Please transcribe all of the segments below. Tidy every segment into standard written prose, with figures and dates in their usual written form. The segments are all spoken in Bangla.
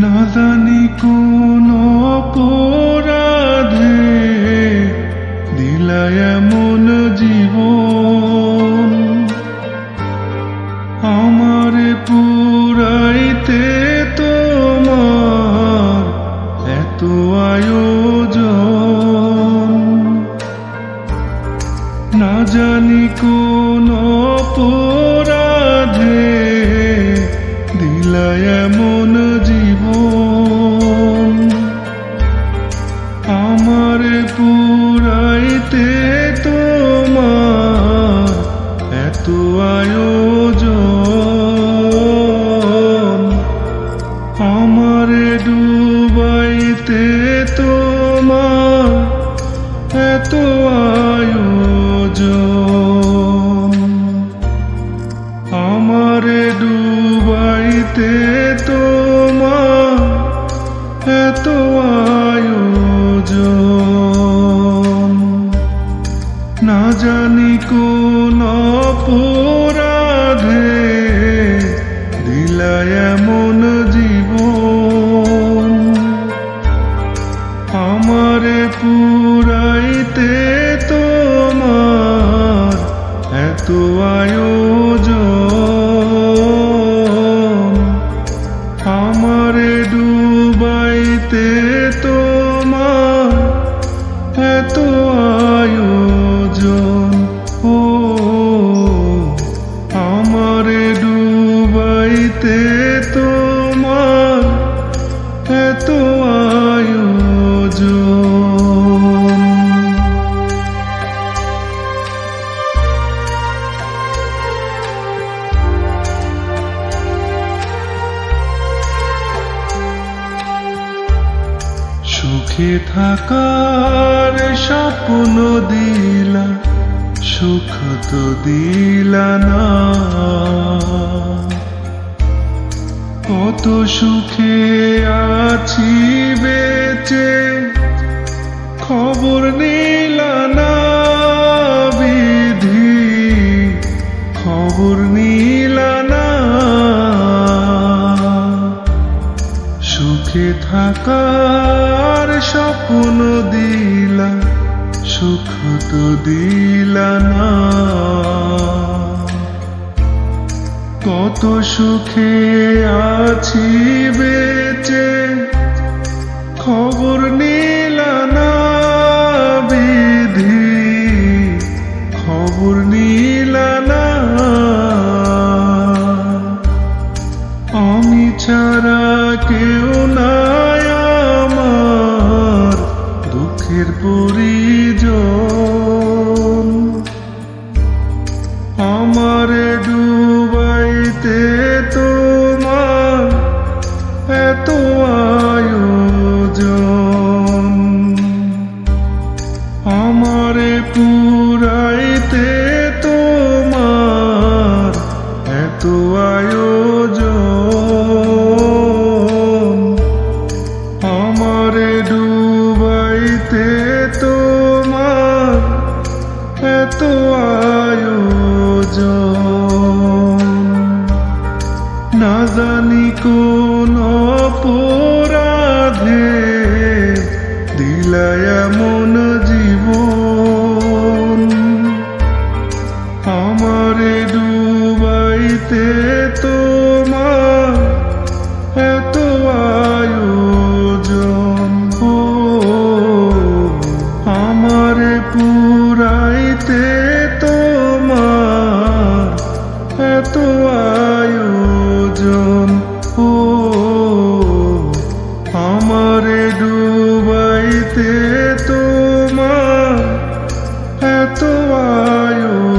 না জানি কোন অপরাধে দিলা এমন জীবন, আমারে পুরাইতে তোমার এত আয়োজন। না জানি কোন অপরাধে দিলা এমন জীবন, আমারে পুরাইতে তোমার এত আয়োজন। আমারে ডুবাইতে তোমার এত আয়োজন, আমারে ডুবাইতে তোমার এত আয়োজন। না জানি কোন অপরাধে দিলা এমন জীবন, আমারে পুরাইতে তোমার এত আয়োজন। আমারে ডুবাইতে তোমার এত আয়োজন। ও আমারে ডুবাইতে তোমার এত আয়োজন। সুখে থাকার স্বপ্ন দিলা, সুখ তো দিলা না। কত সুখে আছি বেঁচে খবর নিলা না, বিধি খবর নিলা না। সুখে থাকার স্বপ্ন দিলা, সুখ তো দিলা না। কত সুখে আছি বেঁচে খবর নিলা না, বিধি খবর নিলা না। আমি ছাড়া কেউ নাই আমার দুঃখের পরিজন, আমারে ডুবাইতে তোমার এত আয়োজন। আমারে পুরাইতে তোমার এত আয়োজন। আমারে ডুবাইতে তোমার এত আয়োজন। না জানি কোন অপরাধে দিলা এমন জীবন, আমারে ডুবাইতে তোমার এত আয়োজন। ও আমারে পুরাইতে তোমার এত আয়োজন। ও আমারে ডুবাইতে তোমার এত আয়োজন।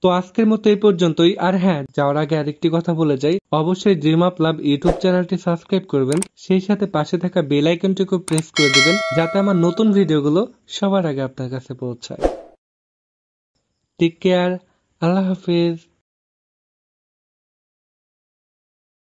তো আজকের মতো এই পর্যন্তই। আর হ্যাঁ, যাওয়ার আগে আরেকটি কথা বলে যাই, অবশ্যই ড্রিম আপ লাভ ইউটিউব চ্যানেলটি সাবস্ক্রাইব করবেন, সেই সাথে পাশে থাকা বেল আইকনটিকে প্রেস করে দিবেন যাতে আমার নতুন ভিডিওগুলো সবার আগে আপনার কাছে পৌঁছায়। টেক কেয়ার, আল্লাহ হাফেজ।